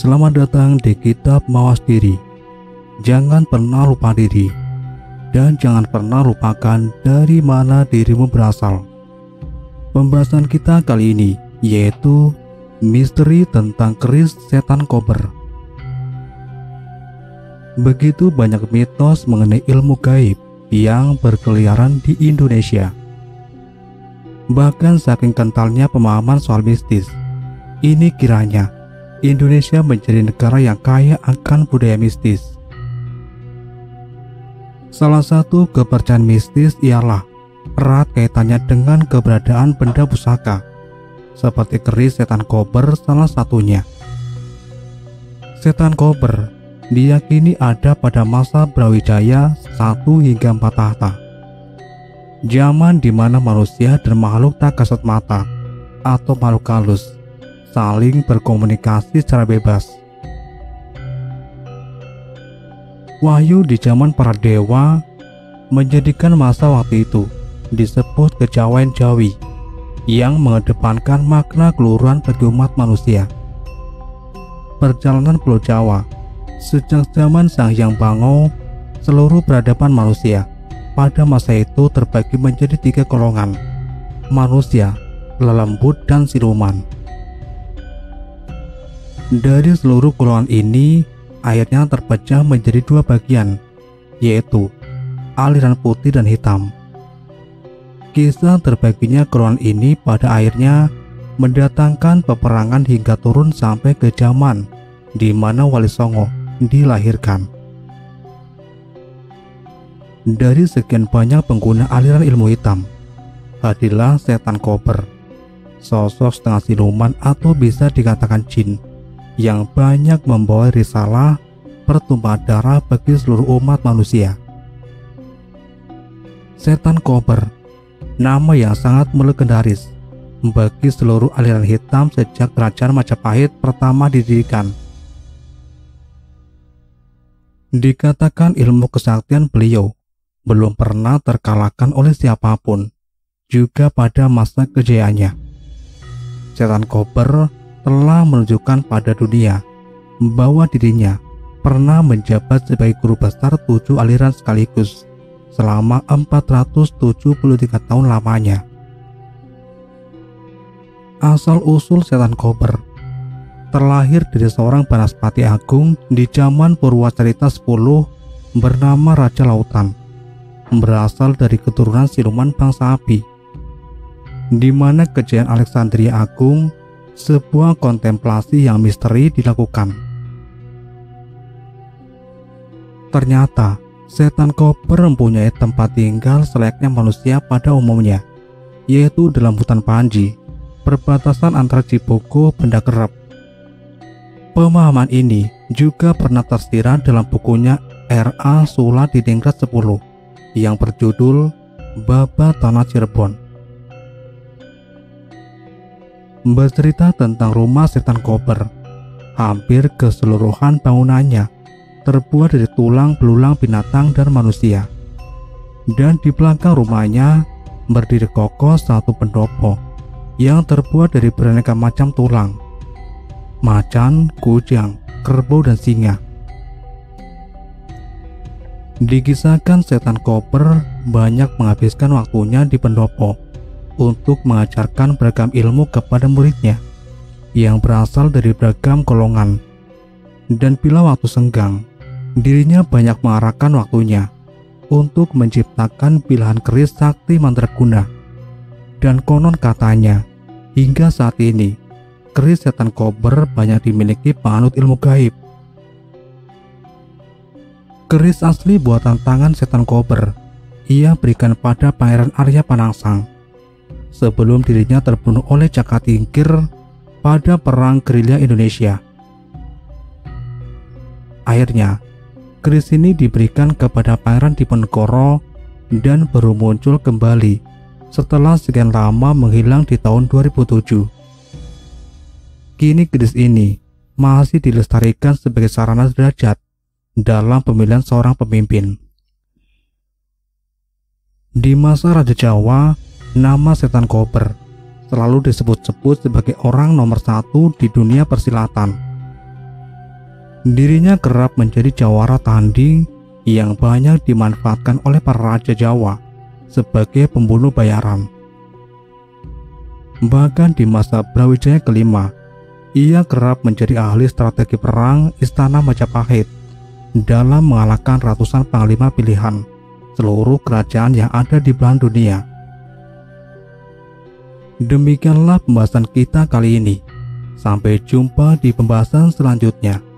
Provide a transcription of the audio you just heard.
Selamat datang di Kitab Mawas Diri. Jangan pernah lupa diri, dan jangan pernah lupakan dari mana dirimu berasal. Pembahasan kita kali ini yaitu misteri tentang keris setan kober. Begitu banyak mitos mengenai ilmu gaib yang berkeliaran di Indonesia. Bahkan saking kentalnya pemahaman soal mistis, ini kiranya Indonesia menjadi negara yang kaya akan budaya mistis. Salah satu kepercayaan mistis ialah erat kaitannya dengan keberadaan benda pusaka, seperti keris setan kober salah satunya. Setan kober diyakini ada pada masa Brawijaya 1 hingga 4 tahta, zaman di mana manusia dan makhluk tak kasat mata atau makhluk halus saling berkomunikasi secara bebas. Wahyu di zaman para dewa menjadikan masa waktu itu disebut kejawen Jawi yang mengedepankan makna keluhuran bagi umat manusia. Perjalanan Pulau Jawa sejak zaman Sang Hyang Bango, seluruh peradaban manusia pada masa itu terbagi menjadi 3 golongan: manusia, lelembut, dan siluman. Dari seluruh golongan ini, airnya terpecah menjadi 2 bagian, yaitu aliran putih dan hitam. Kisah terbaginya golongan ini pada akhirnya mendatangkan peperangan hingga turun sampai ke zaman di mana Wali Songo dilahirkan. Dari sekian banyak pengguna aliran ilmu hitam, hadirlah setan kober, sosok setengah siluman atau bisa dikatakan jin, yang banyak membawa risalah pertumpahan darah bagi seluruh umat manusia. Setan kober, nama yang sangat melegendaris bagi seluruh aliran hitam sejak Kerajaan Majapahit pertama didirikan. Dikatakan ilmu kesaktian beliau belum pernah terkalahkan oleh siapapun, juga pada masa kejayaannya. Setan kober telah menunjukkan pada dunia bahwa dirinya pernah menjabat sebagai guru besar 7 aliran sekaligus selama 473 tahun lamanya. Asal-usul setan kober terlahir dari seorang Banaspati Agung di zaman Purwacarita 10 bernama Raja Lautan, berasal dari keturunan siluman bangsa api, di mana kejayaan Alexandria Agung sebuah kontemplasi yang misteri dilakukan. Ternyata setan kober mempunyai tempat tinggal selayaknya manusia pada umumnya, yaitu dalam hutan Panji, perbatasan antara Cibogo Benda Kerep. Pemahaman ini juga pernah tersirat dalam bukunya R.A. Sula di Dingrat 10 yang berjudul Baba Tanah Cirebon. Bercerita tentang rumah setan kober. Hampir keseluruhan bangunannya terbuat dari tulang belulang binatang dan manusia, dan di belakang rumahnya berdiri kokoh satu pendopo yang terbuat dari beraneka macam tulang: macan, kujang, kerbau, dan singa. Dikisahkan setan kober banyak menghabiskan waktunya di pendopo untuk mengajarkan beragam ilmu kepada muridnya yang berasal dari beragam golongan, dan bila waktu senggang, dirinya banyak mengarahkan waktunya untuk menciptakan pilihan keris sakti mandraguna. Dan konon katanya, hingga saat ini keris setan kober banyak dimiliki penganut ilmu gaib. Keris asli buatan tangan setan kober ia berikan pada Pangeran Arya Panangsang sebelum dirinya terbunuh oleh Cakatingkir pada Perang Gerilya Indonesia. Akhirnya, keris ini diberikan kepada Pangeran Diponegoro dan baru muncul kembali setelah sekian lama menghilang di tahun 2007. Kini keris ini masih dilestarikan sebagai sarana derajat dalam pemilihan seorang pemimpin. Di masa Raja Jawa, nama setan kober selalu disebut-sebut sebagai orang nomor 1 di dunia persilatan. Dirinya kerap menjadi jawara tanding yang banyak dimanfaatkan oleh para raja Jawa sebagai pembunuh bayaran. Bahkan di masa Brawijaya kelima, ia kerap menjadi ahli strategi perang Istana Majapahit dalam mengalahkan ratusan panglima pilihan seluruh kerajaan yang ada di belahan dunia. Demikianlah pembahasan kita kali ini. Sampai jumpa di pembahasan selanjutnya.